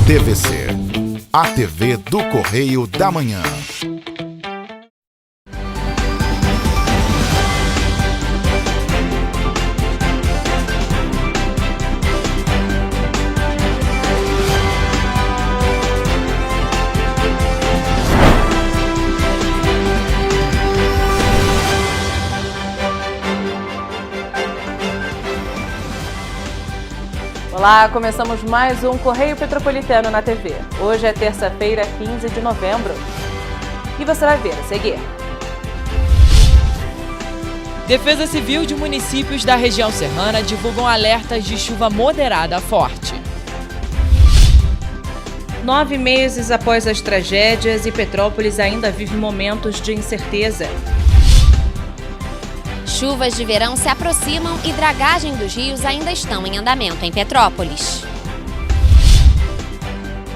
TVC, a TV do Correio da Manhã. Olá, começamos mais um Correio Petropolitano na TV. Hoje é terça-feira, 15 de novembro. E você vai ver a seguir. Defesa Civil de municípios da região serrana divulgam alertas de chuva moderada a forte. 9 meses após as tragédias e Petrópolis ainda vive momentos de incerteza. Chuvas de verão se aproximam e dragagem dos rios ainda estão em andamento em Petrópolis.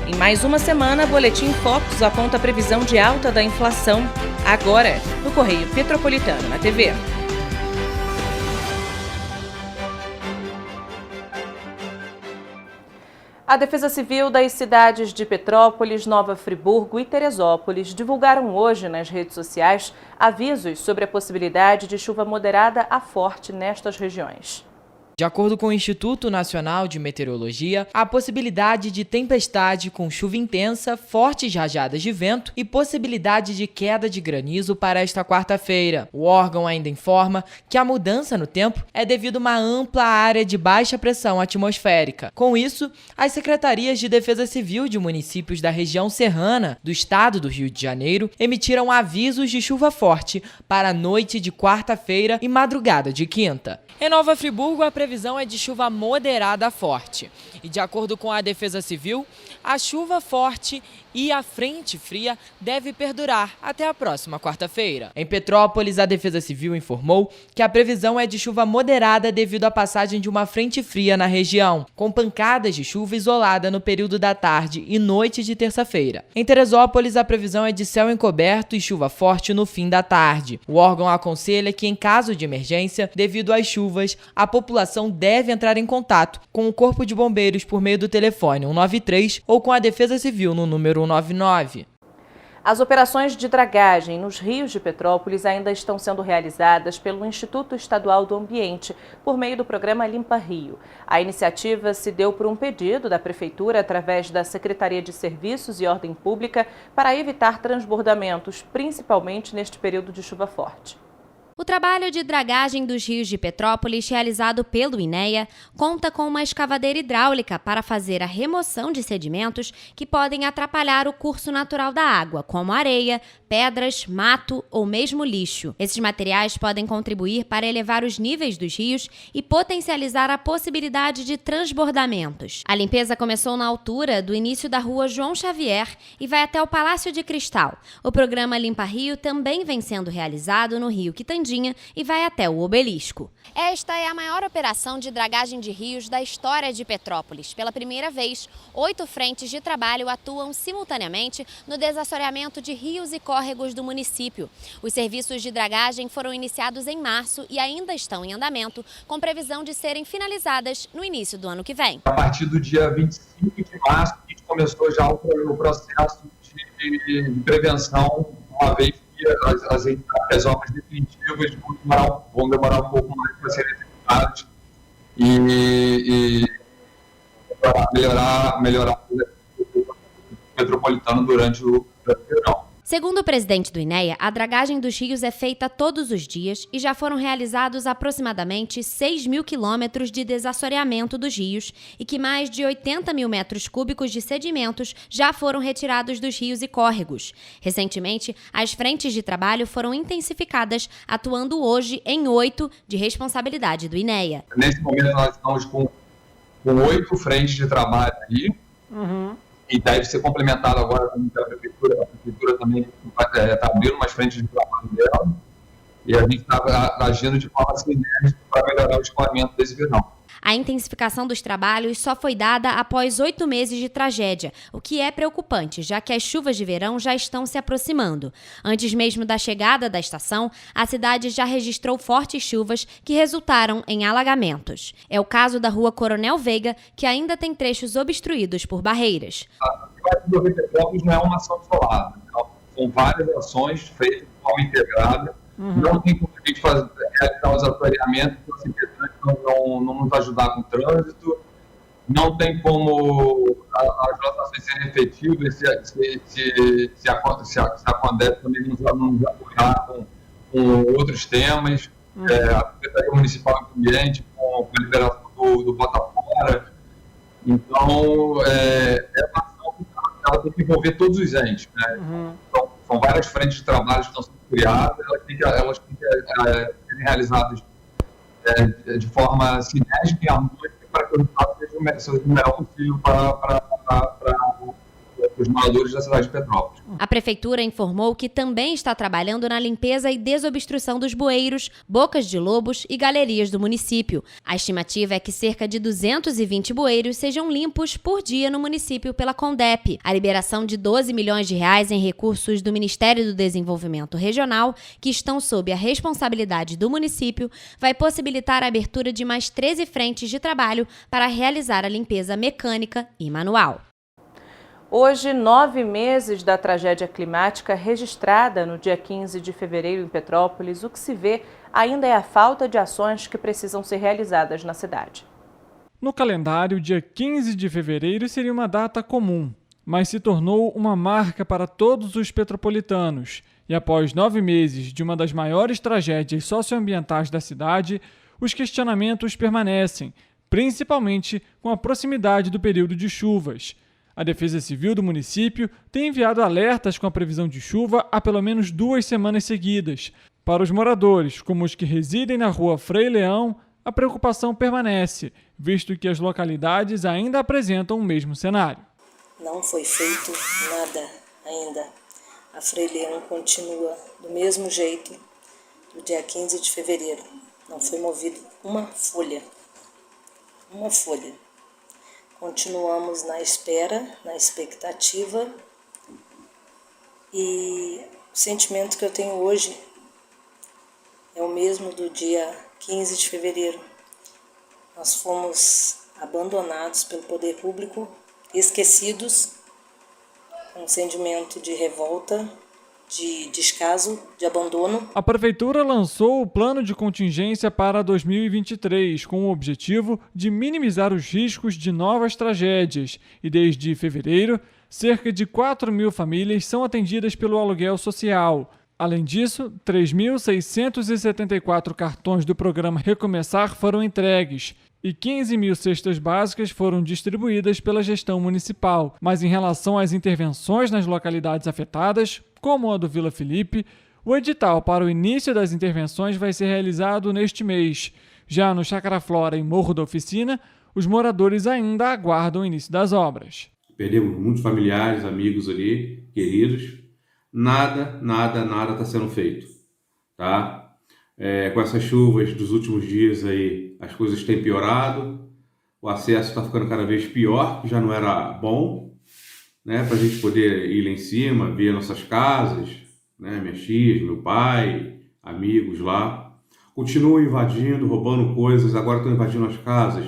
Em mais uma semana, Boletim Focus aponta a previsão de alta da inflação. Agora, no Correio Petropolitano na TV. A Defesa Civil das cidades de Petrópolis, Nova Friburgo e Teresópolis divulgaram hoje nas redes sociais avisos sobre a possibilidade de chuva moderada a forte nestas regiões. De acordo com o Instituto Nacional de Meteorologia, há possibilidade de tempestade com chuva intensa, fortes rajadas de vento e possibilidade de queda de granizo para esta quarta-feira. O órgão ainda informa que a mudança no tempo é devido a uma ampla área de baixa pressão atmosférica. Com isso, as secretarias de Defesa Civil de municípios da região serrana do estado do Rio de Janeiro emitiram avisos de chuva forte para a noite de quarta-feira e madrugada de quinta. Em Nova Friburgo, a previsão é de chuva moderada a forte. E de acordo com a Defesa Civil, a chuva forte e a frente fria deve perdurar até a próxima quarta-feira. Em Petrópolis, a Defesa Civil informou que a previsão é de chuva moderada devido à passagem de uma frente fria na região, com pancadas de chuva isolada no período da tarde e noite de terça-feira. Em Teresópolis, a previsão é de céu encoberto e chuva forte no fim da tarde. O órgão aconselha que, em caso de emergência, devido às chuvas, a população deve entrar em contato com o Corpo de Bombeiros por meio do telefone 193 ou com a Defesa Civil no número 199. As operações de dragagem nos rios de Petrópolis ainda estão sendo realizadas pelo Instituto Estadual do Ambiente, por meio do programa Limpa Rio. A iniciativa se deu por um pedido da Prefeitura através da Secretaria de Serviços e Ordem Pública para evitar transbordamentos, principalmente neste período de chuva forte. O trabalho de dragagem dos rios de Petrópolis, realizado pelo INEA, conta com uma escavadeira hidráulica para fazer a remoção de sedimentos que podem atrapalhar o curso natural da água, como areia, pedras, mato ou mesmo lixo. Esses materiais podem contribuir para elevar os níveis dos rios e potencializar a possibilidade de transbordamentos. A limpeza começou na altura do início da rua João Xavier e vai até o Palácio de Cristal. O programa Limpa Rio também vem sendo realizado no Rio Quitandinha e vai até o Obelisco. Esta é a maior operação de dragagem de rios da história de Petrópolis. Pela primeira vez, 8 frentes de trabalho atuam simultaneamente no desassoreamento de rios e córregos do município. Os serviços de dragagem foram iniciados em março e ainda estão em andamento, com previsão de serem finalizadas no início do ano que vem. A partir do dia 25 de março, a gente começou já o processo de prevenção, uma vez as obras definitivas vão demorar um pouco mais para serem executadas e para melhorar o metropolitano durante o verão. Segundo o presidente do INEA, a dragagem dos rios é feita todos os dias e já foram realizados aproximadamente 6 mil quilômetros de desassoreamento dos rios e que mais de 80 mil metros cúbicos de sedimentos já foram retirados dos rios e córregos. Recentemente, as frentes de trabalho foram intensificadas, atuando hoje em 8 de responsabilidade do INEA. Nesse momento, nós estamos com 8 frentes de trabalho aí. E deve ser complementado agora com a Prefeitura. A Prefeitura também está abrindo umas frentes de trabalho dela e a gente está agindo de forma sinérgica para melhorar o escoamento desse verão. A intensificação dos trabalhos só foi dada após 8 meses de tragédia, o que é preocupante, já que as chuvas de verão já estão se aproximando. Antes mesmo da chegada da estação, a cidade já registrou fortes chuvas que resultaram em alagamentos. É o caso da rua Coronel Veiga, que ainda tem trechos obstruídos por barreiras. A cidade do Rio de Petrópolis não é uma ação isolada. São várias ações feitas de forma integrada. Não tem como a gente realizar os atuariamentos se o trânsito não nos ajudar com o trânsito. Não tem como as ações serem efetivas se a Condep também nos apoiar com outros temas. A Secretaria Municipal do Ambiente, com a liberação do Botafora. Então, é uma ação que ela tem que envolver todos os entes, né? Então, são várias frentes de trabalho que estão sendo criadas, elas têm que serem realizadas de forma sinérgica e harmônica para que o resultado seja o melhor possível para os moradores da cidade de Petrópolis. A Prefeitura informou que também está trabalhando na limpeza e desobstrução dos bueiros, bocas de lobos e galerias do município. A estimativa é que cerca de 220 bueiros sejam limpos por dia no município pela Condep. A liberação de 12 milhões de reais em recursos do Ministério do Desenvolvimento Regional, que estão sob a responsabilidade do município, vai possibilitar a abertura de mais 13 frentes de trabalho para realizar a limpeza mecânica e manual. Hoje, 9 meses da tragédia climática registrada no dia 15 de fevereiro em Petrópolis, o que se vê ainda é a falta de ações que precisam ser realizadas na cidade. No calendário, dia 15 de fevereiro seria uma data comum, mas se tornou uma marca para todos os petropolitanos. E após 9 meses de uma das maiores tragédias socioambientais da cidade, os questionamentos permanecem, principalmente com a proximidade do período de chuvas. A Defesa Civil do município tem enviado alertas com a previsão de chuva há pelo menos 2 semanas seguidas. Para os moradores, como os que residem na rua Frei Leão, a preocupação permanece, visto que as localidades ainda apresentam o mesmo cenário. Não foi feito nada ainda. A Frei Leão continua do mesmo jeito do dia 15 de fevereiro. Não foi movido uma folha. Uma folha. Continuamos na espera, na expectativa, e o sentimento que eu tenho hoje é o mesmo do dia 15 de fevereiro. Nós fomos abandonados pelo poder público, esquecidos, com um sentimento de revolta, de descaso, de abandono. A Prefeitura lançou o plano de contingência para 2023, com o objetivo de minimizar os riscos de novas tragédias. E desde fevereiro, cerca de 4.000 famílias são atendidas pelo aluguel social. Além disso, 3.674 cartões do programa Recomeçar foram entregues e 15.000 cestas básicas foram distribuídas pela gestão municipal. Mas em relação às intervenções nas localidades afetadas, como a do Vila Felipe, o edital para o início das intervenções vai ser realizado neste mês. Já no Chácara Flora e Morro da Oficina, os moradores ainda aguardam o início das obras. Perdemos muitos familiares, amigos ali, queridos. Nada está sendo feito, tá? Com essas chuvas dos últimos dias aí, as coisas têm piorado, o acesso está ficando cada vez pior, que já não era bom, né? Para a gente poder ir lá em cima, ver nossas casas, né? Minhas tias, meu pai, amigos lá. Continuam invadindo, roubando coisas, agora estão invadindo as casas,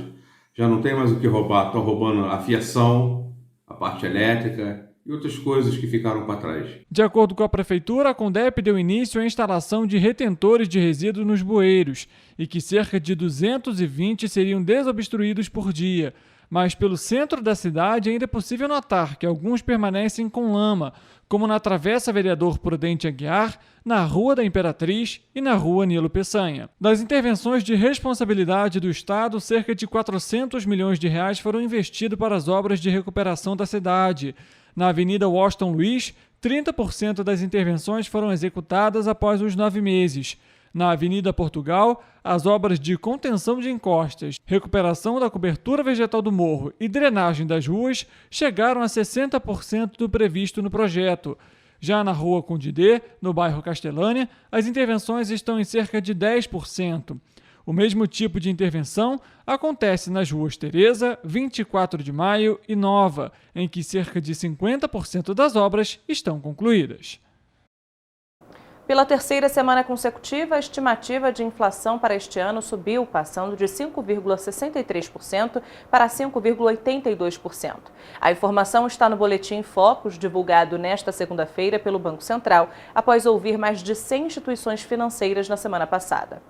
já não tem mais o que roubar, estão roubando a fiação, a parte elétrica e outras coisas que ficaram para trás. De acordo com a Prefeitura, a Condep deu início à instalação de retentores de resíduos nos bueiros e que cerca de 220 seriam desobstruídos por dia. Mas pelo centro da cidade ainda é possível notar que alguns permanecem com lama, como na Travessa Vereador Prudente Aguiar, na Rua da Imperatriz e na Rua Nilo Peçanha. Das intervenções de responsabilidade do Estado, cerca de 400 milhões de reais foram investidos para as obras de recuperação da cidade. Na Avenida Washington Luiz, 30% das intervenções foram executadas após os 9 meses. Na Avenida Portugal, as obras de contenção de encostas, recuperação da cobertura vegetal do morro e drenagem das ruas chegaram a 60% do previsto no projeto. Já na Rua Condidê, no bairro Castelânia, as intervenções estão em cerca de 10%. O mesmo tipo de intervenção acontece nas ruas Tereza, 24 de Maio e Nova, em que cerca de 50% das obras estão concluídas. Pela terceira semana consecutiva, a estimativa de inflação para este ano subiu, passando de 5,63% para 5,82%. A informação está no Boletim Focus, divulgado nesta segunda-feira pelo Banco Central, após ouvir mais de 100 instituições financeiras na semana passada.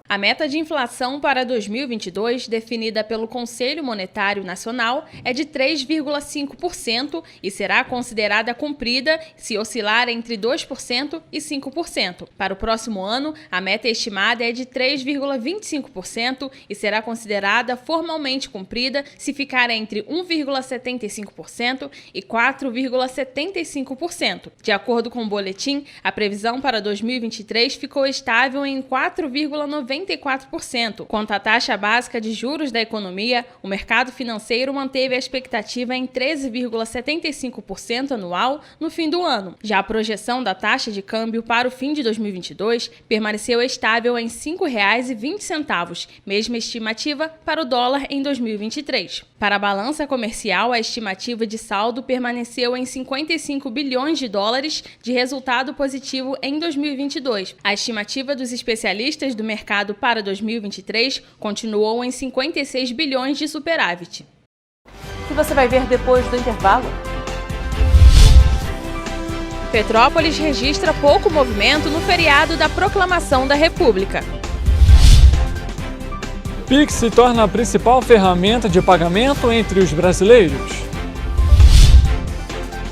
A meta de inflação para 2022, definida pelo Conselho Monetário Nacional, é de 3,5% e será considerada cumprida se oscilar entre 2% e 5%. Para o próximo ano, a meta estimada é de 3,25% e será considerada formalmente cumprida se ficar entre 1,75% e 4,75%. De acordo com o boletim, a previsão para 2023 ficou estável em 4,94%. Quanto à taxa básica de juros da economia, o mercado financeiro manteve a expectativa em 13,75% anual no fim do ano. Já a projeção da taxa de câmbio para o fim de 2022 permaneceu estável em R$ 5,20, mesma estimativa para o dólar em 2023. Para a balança comercial, a estimativa de saldo permaneceu em 55 bilhões de dólares de resultado positivo em 2022. A estimativa dos especialistas do mercado para 2023 continuou em 56 bilhões de superávit. E você vai ver depois do intervalo. Petrópolis registra pouco movimento no feriado da Proclamação da República. Pix se torna a principal ferramenta de pagamento entre os brasileiros.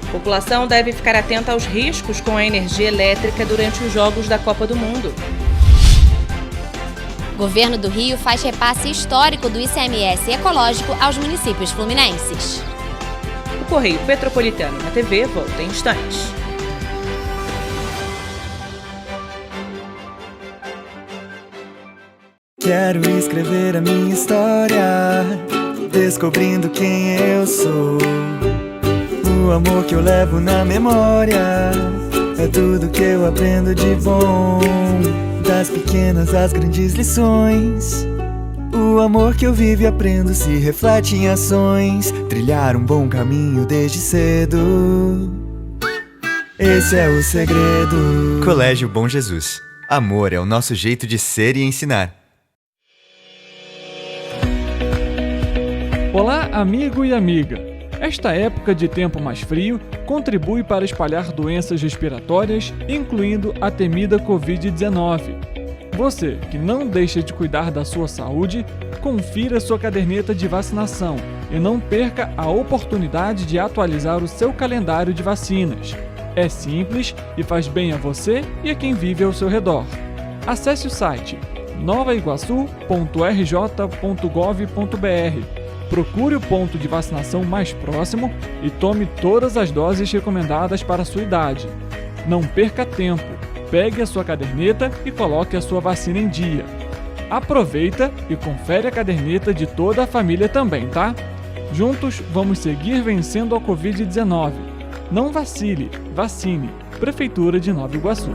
A população deve ficar atenta aos riscos com a energia elétrica durante os Jogos da Copa do Mundo. O Governo do Rio faz repasse histórico do ICMS ecológico aos municípios fluminenses. O Correio Petropolitano na TV volta em instantes. Quero escrever a minha história, descobrindo quem eu sou. O amor que eu levo na memória é tudo que eu aprendo de bom. Das pequenas às grandes lições, o amor que eu vivo e aprendo se reflete em ações. Trilhar um bom caminho desde cedo, esse é o segredo. Colégio Bom Jesus. Amor é o nosso jeito de ser e ensinar. Olá, amigo e amiga! Esta época de tempo mais frio contribui para espalhar doenças respiratórias, incluindo a temida Covid-19. Você que não deixa de cuidar da sua saúde, confira sua caderneta de vacinação e não perca a oportunidade de atualizar o seu calendário de vacinas. É simples e faz bem a você e a quem vive ao seu redor. Acesse o site novaiguaçu.rj.gov.br. Procure o ponto de vacinação mais próximo e tome todas as doses recomendadas para a sua idade. Não perca tempo, pegue a sua caderneta e coloque a sua vacina em dia. Aproveita e confere a caderneta de toda a família também, tá? Juntos vamos seguir vencendo a Covid-19. Não vacile, vacine. Prefeitura de Nova Iguaçu.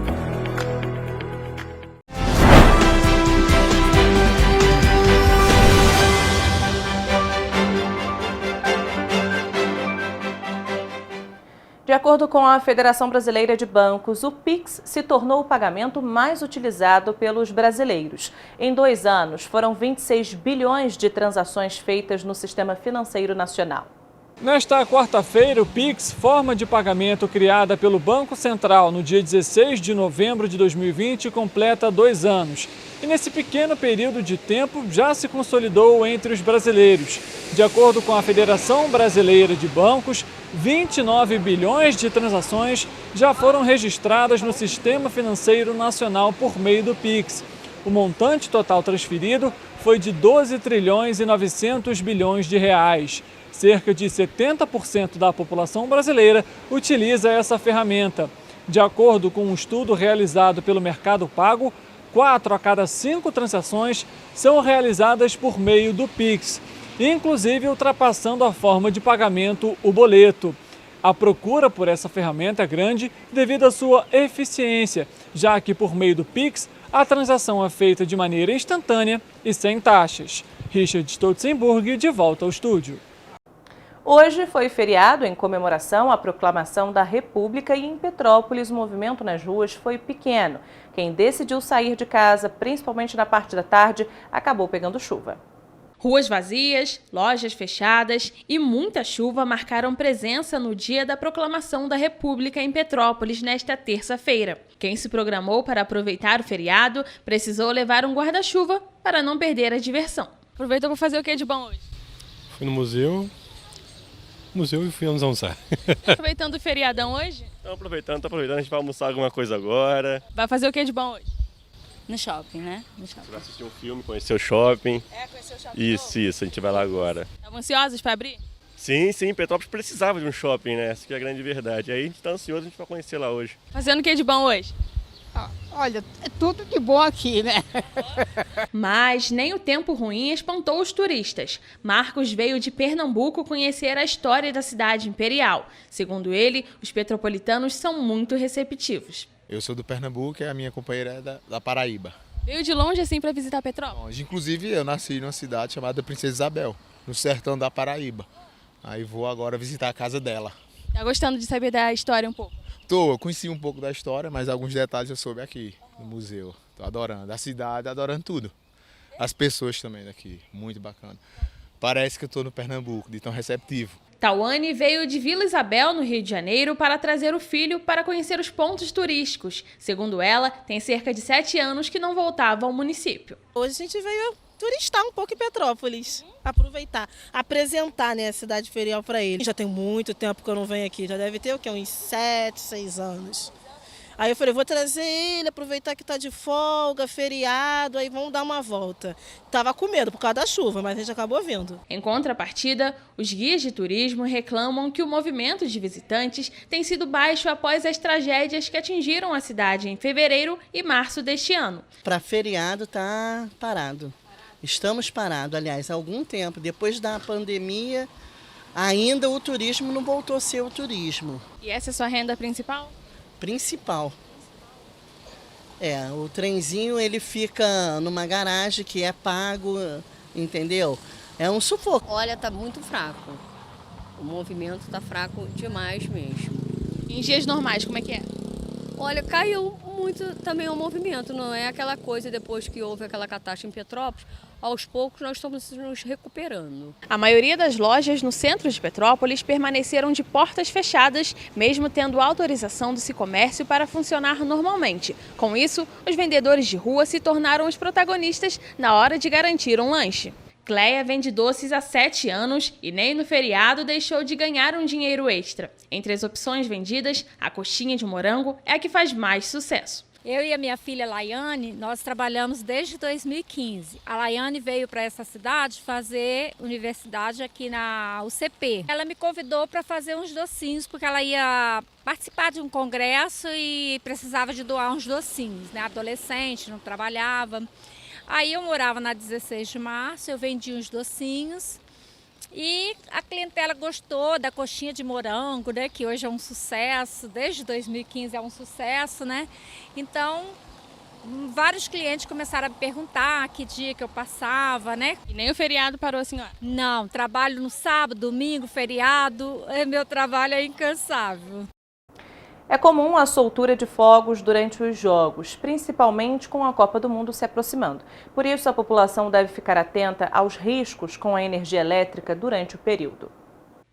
De acordo com a Federação Brasileira de Bancos, o Pix se tornou o pagamento mais utilizado pelos brasileiros. Em 2 anos, foram 26 bilhões de transações feitas no sistema financeiro nacional. Nesta quarta-feira, o Pix, forma de pagamento criada pelo Banco Central no dia 16 de novembro de 2020, completa 2 anos. E nesse pequeno período de tempo já se consolidou entre os brasileiros. De acordo com a Federação Brasileira de Bancos, 29 bilhões de transações já foram registradas no Sistema Financeiro Nacional por meio do Pix. O montante total transferido foi de 12 trilhões e 900 bilhões de reais. Cerca de 70% da população brasileira utiliza essa ferramenta. De acordo com um estudo realizado pelo Mercado Pago, 4 a cada 5 transações são realizadas por meio do Pix, inclusive ultrapassando a forma de pagamento, o boleto. A procura por essa ferramenta é grande devido à sua eficiência, já que por meio do Pix A transação é feita de maneira instantânea e sem taxas. Richard Stolzenburg, de volta ao estúdio. Hoje foi feriado em comemoração à proclamação da República e em Petrópolis o movimento nas ruas foi pequeno. Quem decidiu sair de casa, principalmente na parte da tarde, acabou pegando chuva. Ruas vazias, lojas fechadas e muita chuva marcaram presença no dia da proclamação da República em Petrópolis nesta terça-feira. Quem se programou para aproveitar o feriado precisou levar um guarda-chuva para não perder a diversão. Aproveitou para fazer o que de bom hoje? Fui no museu e fui almoçar. Aproveitando o feriadão hoje? Tô aproveitando, a gente vai almoçar alguma coisa agora. Vai fazer o que de bom hoje? No shopping, né? No shopping. Vai assistir um filme, conhecer o shopping. Conhecer o shopping. Isso, a gente vai lá agora. Estavam ansiosos para abrir? Sim, Petrópolis precisava de um shopping, né? Essa que é a grande verdade. Aí a gente tá ansioso, a gente vai conhecer lá hoje. Fazendo o que de bom hoje? Olha, é tudo de bom aqui, né? Mas nem o tempo ruim espantou os turistas. Marcos veio de Pernambuco conhecer a história da cidade imperial. Segundo ele, os petropolitanos são muito receptivos. Eu sou do Pernambuco e a minha companheira é da Paraíba. Veio de longe assim para visitar Petrópolis? Inclusive eu nasci numa cidade chamada Princesa Isabel, no sertão da Paraíba. Aí vou agora visitar a casa dela. Tá gostando de saber da história um pouco? Eu conheci um pouco da história, mas alguns detalhes eu soube aqui no museu. Tô adorando a cidade, adorando tudo. As pessoas também daqui, muito bacana. Parece que eu tô no Pernambuco, de tão receptivo. Tauane veio de Vila Isabel, no Rio de Janeiro, para trazer o filho para conhecer os pontos turísticos. Segundo ela, tem cerca de 7 anos que não voltava ao município. Hoje a gente veio turistar um pouco em Petrópolis, aproveitar, apresentar, né, a cidade ferial para ele. Já tem muito tempo que eu não venho aqui, já deve ter o quê? Uns 7, 6 anos. Aí eu falei, vou trazer ele, aproveitar que tá de folga, feriado, aí vamos dar uma volta. Tava com medo por causa da chuva, mas a gente acabou vindo. Em contrapartida, os guias de turismo reclamam que o movimento de visitantes tem sido baixo após as tragédias que atingiram a cidade em fevereiro e março deste ano. Para feriado tá parado. Estamos parados, aliás, há algum tempo. Depois da pandemia, ainda o turismo não voltou a ser o turismo. E essa é a sua renda principal? Principal. O trenzinho ele fica numa garagem que é pago, entendeu? É um sufoco. Olha, tá muito fraco. O movimento tá fraco demais mesmo. Em dias normais, como é que é? Olha, caiu muito também o movimento, não é aquela coisa depois que houve aquela catástrofe em Petrópolis, aos poucos nós estamos nos recuperando. A maioria das lojas no centro de Petrópolis permaneceram de portas fechadas, mesmo tendo autorização do Sicomércio para funcionar normalmente. Com isso, os vendedores de rua se tornaram os protagonistas na hora de garantir um lanche. Cleia vende doces há 7 anos e nem no feriado deixou de ganhar um dinheiro extra. Entre as opções vendidas, a coxinha de morango é a que faz mais sucesso. Eu e a minha filha Laiane, nós trabalhamos desde 2015. A Laiane veio para essa cidade fazer universidade aqui na UCP. Ela me convidou para fazer uns docinhos, porque ela ia participar de um congresso e precisava de doar uns docinhos, né? Adolescente, não trabalhava. Aí eu morava na 16 de março, eu vendia uns docinhos e a clientela gostou da coxinha de morango, né, que hoje é um sucesso, desde 2015 é um sucesso, né? Então, vários clientes começaram a me perguntar que dia que eu passava, né? E nem o feriado parou a senhora? Não, trabalho no sábado, domingo, feriado, meu trabalho é incansável. É comum a soltura de fogos durante os jogos, principalmente com a Copa do Mundo se aproximando. Por isso, a população deve ficar atenta aos riscos com a energia elétrica durante o período.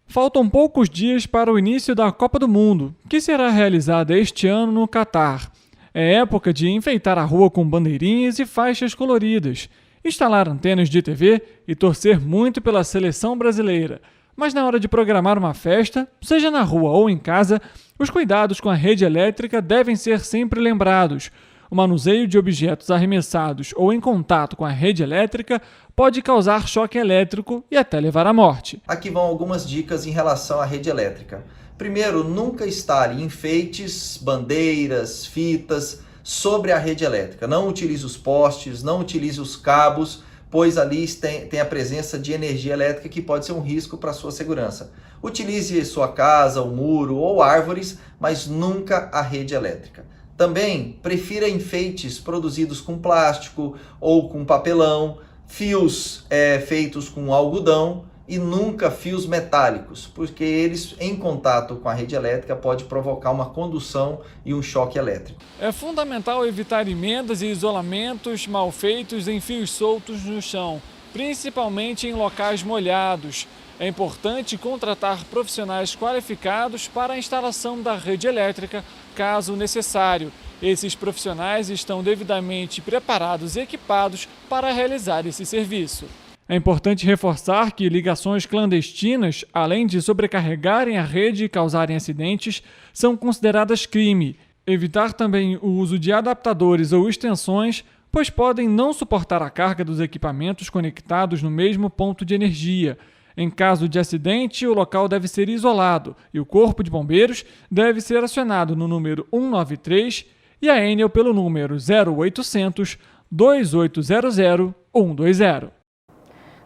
Faltam poucos dias para o início da Copa do Mundo, que será realizada este ano no Catar. É época de enfeitar a rua com bandeirinhas e faixas coloridas, instalar antenas de TV e torcer muito pela seleção brasileira. Mas na hora de programar uma festa, seja na rua ou em casa, os cuidados com a rede elétrica devem ser sempre lembrados. O manuseio de objetos arremessados ou em contato com a rede elétrica pode causar choque elétrico e até levar à morte. Aqui vão algumas dicas em relação à rede elétrica. Primeiro, nunca instale enfeites, bandeiras, fitas sobre a rede elétrica. Não utilize os postes, não utilize os cabos, pois ali tem a presença de energia elétrica que pode ser um risco para a sua segurança. Utilize sua casa, o muro ou árvores, mas nunca a rede elétrica. Também prefira enfeites produzidos com plástico ou com papelão, fios feitos com algodão e nunca fios metálicos, porque eles em contato com a rede elétrica pode provocar uma condução e um choque elétrico. É fundamental evitar emendas e isolamentos mal feitos em fios soltos no chão, principalmente em locais molhados. É importante contratar profissionais qualificados para a instalação da rede elétrica, caso necessário. Esses profissionais estão devidamente preparados e equipados para realizar esse serviço. É importante reforçar que ligações clandestinas, além de sobrecarregarem a rede e causarem acidentes, são consideradas crime. Evitar também o uso de adaptadores ou extensões, pois podem não suportar a carga dos equipamentos conectados no mesmo ponto de energia. Em caso de acidente, o local deve ser isolado e o Corpo de Bombeiros deve ser acionado no número 193 e a Enel pelo número 0800 2800 120.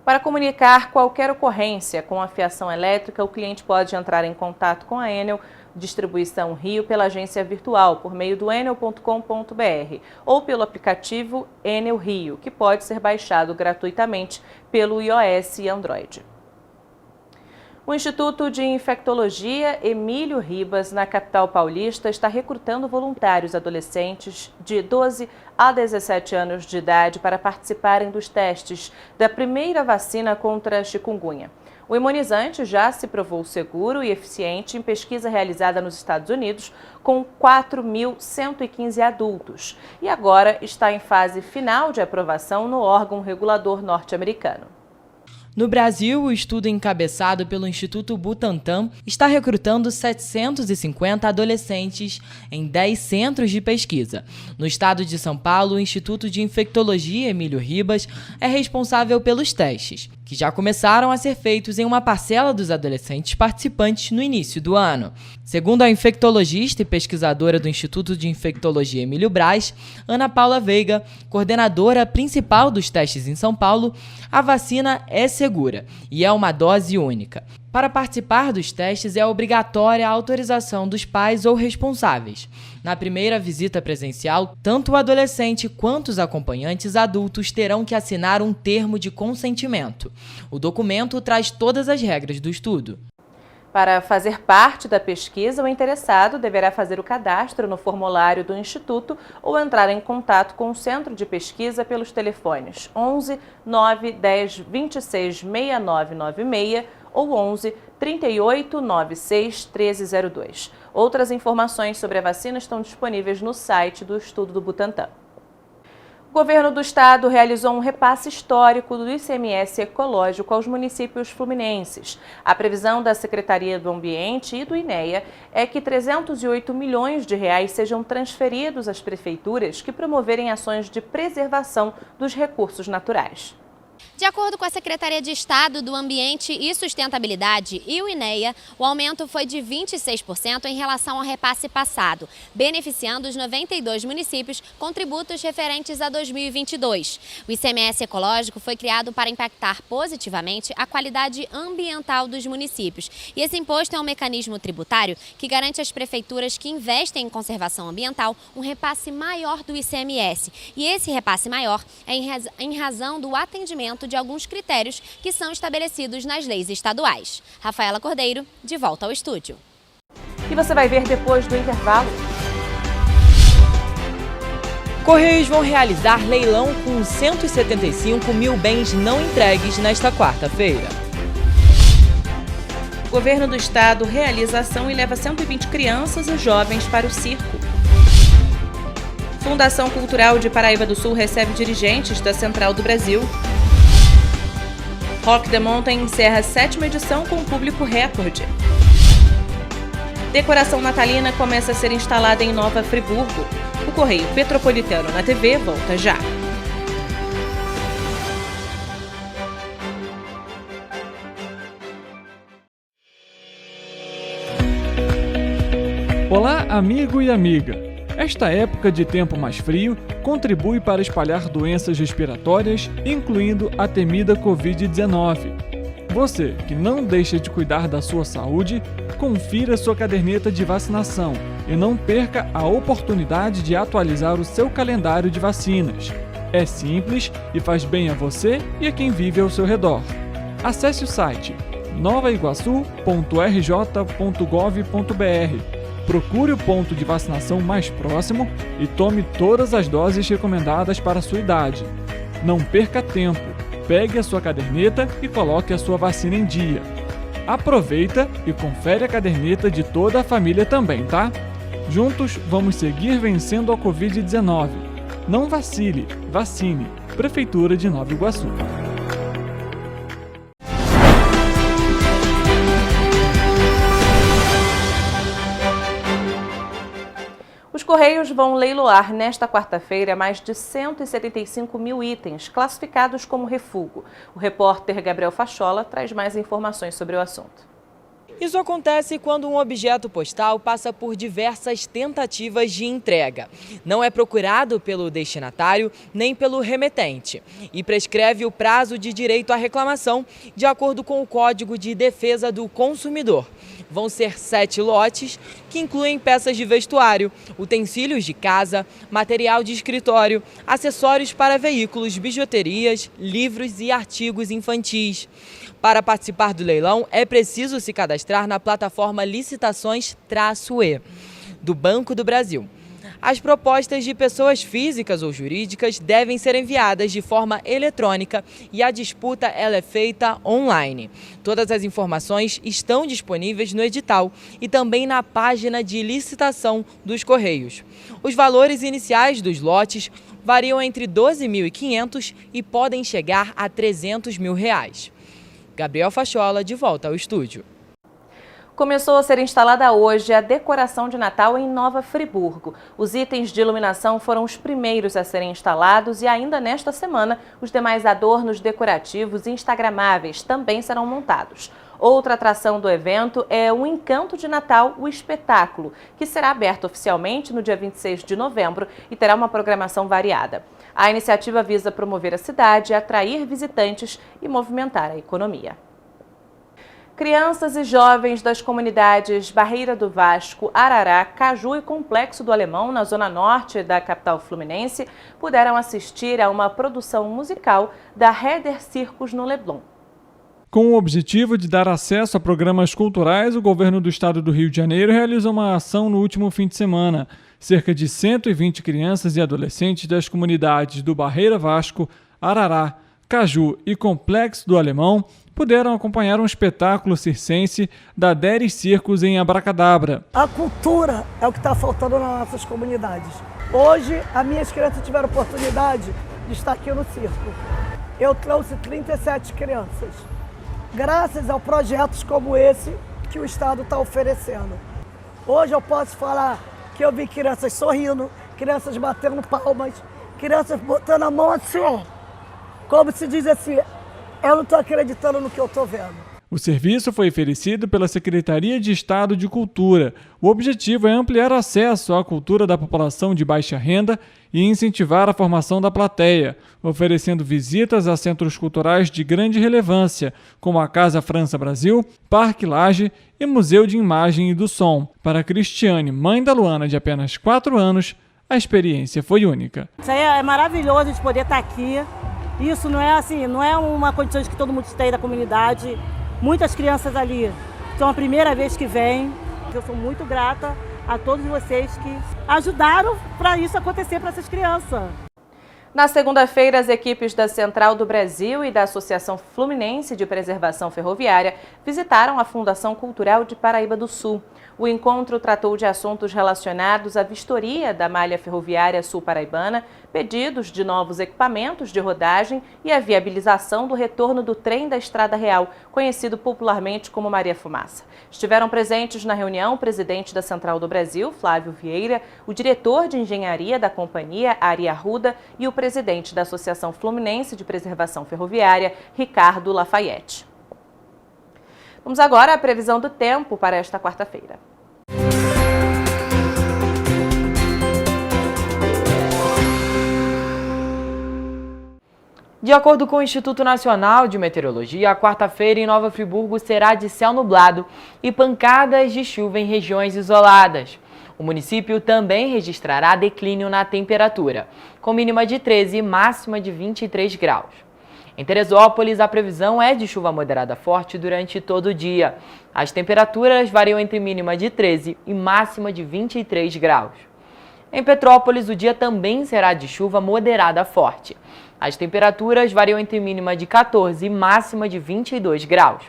Para comunicar qualquer ocorrência com a fiação elétrica, o cliente pode entrar em contato com a Enel Distribuição Rio pela agência virtual por meio do enel.com.br ou pelo aplicativo Enel Rio, que pode ser baixado gratuitamente pelo iOS e Android. O Instituto de Infectologia Emílio Ribas, na capital paulista, está recrutando voluntários adolescentes de 12 a 17 anos de idade para participarem dos testes da primeira vacina contra a chikungunya. O imunizante já se provou seguro e eficiente em pesquisa realizada nos Estados Unidos com 4.115 adultos e agora está em fase final de aprovação no órgão regulador norte-americano. No Brasil, o estudo encabeçado pelo Instituto Butantan está recrutando 750 adolescentes em 10 centros de pesquisa. No estado de São Paulo, o Instituto de Infectologia Emílio Ribas é responsável pelos testes, que já começaram a ser feitos em uma parcela dos adolescentes participantes no início do ano. Segundo a infectologista e pesquisadora do Instituto de Infectologia Emílio Braz, Ana Paula Veiga, coordenadora principal dos testes em São Paulo, a vacina é segura e é uma dose única. Para participar dos testes é obrigatória a autorização dos pais ou responsáveis. Na primeira visita presencial, tanto o adolescente quanto os acompanhantes adultos terão que assinar um termo de consentimento. O documento traz todas as regras do estudo. Para fazer parte da pesquisa, o interessado deverá fazer o cadastro no formulário do Instituto ou entrar em contato com o Centro de Pesquisa pelos telefones 11 910 26 6996 ou 11 38 96 1302. Outras informações sobre a vacina estão disponíveis no site do estudo do Butantan. O governo do estado realizou um repasse histórico do ICMS ecológico aos municípios fluminenses. A previsão da Secretaria do Ambiente e do INEA é que 308 milhões de reais sejam transferidos às prefeituras que promoverem ações de preservação dos recursos naturais. De acordo com a Secretaria de Estado do Ambiente e Sustentabilidade e o INEA, o aumento foi de 26% em relação ao repasse passado, beneficiando os 92 municípios com tributos referentes a 2022. O ICMS ecológico foi criado para impactar positivamente a qualidade ambiental dos municípios. E esse imposto é um mecanismo tributário que garante às prefeituras que investem em conservação ambiental um repasse maior do ICMS. E esse repasse maior é em razão do atendimento de alguns critérios que são estabelecidos nas leis estaduais. Rafaela Cordeiro, de volta ao estúdio. E você vai ver depois do intervalo. Correios vão realizar leilão com 175 mil bens não entregues nesta quarta-feira. O governo do estado realiza ação e leva 120 crianças e jovens para o circo. Fundação Cultural de Paraíba do Sul recebe dirigentes da Central do Brasil. Rock the Mountain encerra a 7ª edição com público recorde. Decoração natalina começa a ser instalada em Nova Friburgo. O Correio Petropolitano na TV volta já. Olá, amigo e amiga! Esta época de tempo mais frio contribui para espalhar doenças respiratórias, incluindo a temida Covid-19. Você, que não deixa de cuidar da sua saúde, confira sua caderneta de vacinação e não perca a oportunidade de atualizar o seu calendário de vacinas. É simples e faz bem a você e a quem vive ao seu redor. Acesse o site novaiguaçu.rj.gov.br. Procure o ponto de vacinação mais próximo e tome todas as doses recomendadas para a sua idade. Não perca tempo, pegue a sua caderneta e coloque a sua vacina em dia. Aproveita e confere a caderneta de toda a família também, tá? Juntos vamos seguir vencendo a Covid-19. Não vacile, vacine. Prefeitura de Nova Iguaçu. Os Correios vão leiloar nesta quarta-feira mais de 175 mil itens classificados como refúgio. O repórter Gabriel Fachola traz mais informações sobre o assunto. Isso acontece quando um objeto postal passa por diversas tentativas de entrega. Não é procurado pelo destinatário nem pelo remetente e prescreve o prazo de direito à reclamação de acordo com o Código de Defesa do Consumidor. Vão ser 7 lotes que incluem peças de vestuário, utensílios de casa, material de escritório, acessórios para veículos, bijuterias, livros e artigos infantis. Para participar do leilão, é preciso se cadastrar na plataforma Licitações-E do Banco do Brasil. As propostas de pessoas físicas ou jurídicas devem ser enviadas de forma eletrônica e a disputa ela é feita online. Todas as informações estão disponíveis no edital e também na página de licitação dos Correios. Os valores iniciais dos lotes variam entre R$ 12.500 e podem chegar a R$ 300 mil. Gabriel Fachola, de volta ao estúdio. Começou a ser instalada hoje a decoração de Natal em Nova Friburgo. Os itens de iluminação foram os primeiros a serem instalados e ainda nesta semana os demais adornos decorativos e instagramáveis também serão montados. Outra atração do evento é o Encanto de Natal, o espetáculo, que será aberto oficialmente no dia 26 de novembro e terá uma programação variada. A iniciativa visa promover a cidade, atrair visitantes e movimentar a economia. Crianças e jovens das comunidades Barreira do Vasco, Arará, Caju e Complexo do Alemão, na zona norte da capital fluminense, puderam assistir a uma produção musical da Heder Circus no Leblon. Com o objetivo de dar acesso a programas culturais, o governo do estado do Rio de Janeiro realizou uma ação no último fim de semana. Cerca de 120 crianças e adolescentes das comunidades do Barreira Vasco, Arará, Caju e Complexo do Alemão puderam acompanhar um espetáculo circense da Deres Circus em Abracadabra. A cultura é o que está faltando nas nossas comunidades. Hoje, as minhas crianças tiveram a oportunidade de estar aqui no circo. Eu trouxe 37 crianças, graças a projetos como esse que o Estado está oferecendo. Hoje eu posso falar que eu vi crianças sorrindo, crianças batendo palmas, crianças botando a mão assim, ó, como se diz assim, eu não estou acreditando no que eu estou vendo. O serviço foi oferecido pela Secretaria de Estado de Cultura. O objetivo é ampliar acesso à cultura da população de baixa renda e incentivar a formação da plateia, oferecendo visitas a centros culturais de grande relevância, como a Casa França Brasil, Parque Lage e Museu de Imagem e do Som. Para Cristiane, mãe da Luana de apenas 4 anos, a experiência foi única. Isso aí é maravilhoso de poder estar aqui. Isso não é assim, não é uma condição de que todo mundo esteja da comunidade. Muitas crianças ali são a primeira vez que vêm. Eu sou muito grata a todos vocês que ajudaram para isso acontecer para essas crianças. Na segunda-feira, as equipes da Central do Brasil e da Associação Fluminense de Preservação Ferroviária visitaram a Fundação Cultural de Paraíba do Sul. O encontro tratou de assuntos relacionados à vistoria da malha ferroviária sul-paraibana, pedidos de novos equipamentos de rodagem e a viabilização do retorno do trem da Estrada Real, conhecido popularmente como Maria Fumaça. Estiveram presentes na reunião o presidente da Central do Brasil, Flávio Vieira, o diretor de engenharia da companhia, Ari Arruda, e o presidente da Associação Fluminense de Preservação Ferroviária, Ricardo Lafayette. Vamos agora à previsão do tempo para esta quarta-feira. De acordo com o Instituto Nacional de Meteorologia, a quarta-feira em Nova Friburgo será de céu nublado e pancadas de chuva em regiões isoladas. O município também registrará declínio na temperatura, com mínima de 13 e máxima de 23 graus. Em Teresópolis, a previsão é de chuva moderada forte durante todo o dia. As temperaturas variam entre mínima de 13 e máxima de 23 graus. Em Petrópolis, o dia também será de chuva moderada forte. As temperaturas variam entre mínima de 14 e máxima de 22 graus.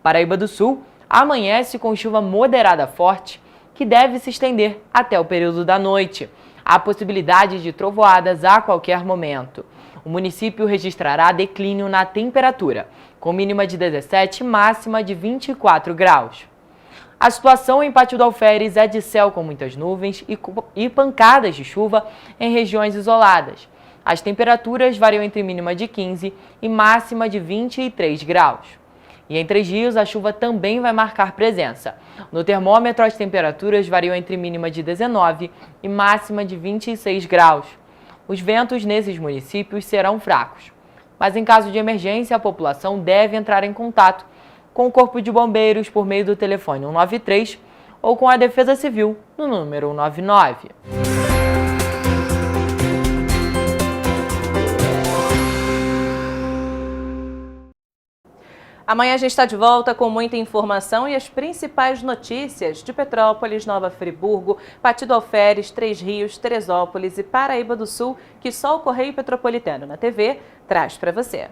Paraíba do Sul amanhece com chuva moderada forte, que deve se estender até o período da noite. Há possibilidade de trovoadas a qualquer momento. O município registrará declínio na temperatura, com mínima de 17 e máxima de 24 graus. A situação em Pátio do Alferes é de céu com muitas nuvens e pancadas de chuva em regiões isoladas. As temperaturas variam entre mínima de 15 e máxima de 23 graus. E em Três Rios, a chuva também vai marcar presença. No termômetro, as temperaturas variam entre mínima de 19 e máxima de 26 graus. Os ventos nesses municípios serão fracos. Mas em caso de emergência, a população deve entrar em contato com o Corpo de Bombeiros por meio do telefone 193 ou com a Defesa Civil no número 199. Amanhã a gente está de volta com muita informação e as principais notícias de Petrópolis, Nova Friburgo, Pátio do Alferes, Três Rios, Teresópolis e Paraíba do Sul, que só o Correio Petropolitano na TV traz para você.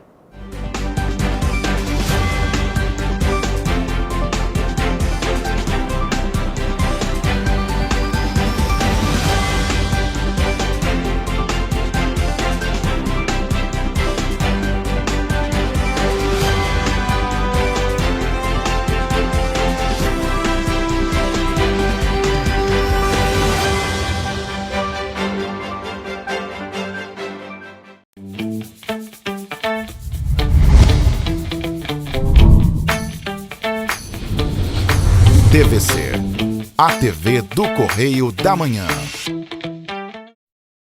TVC, a TV do Correio da Manhã.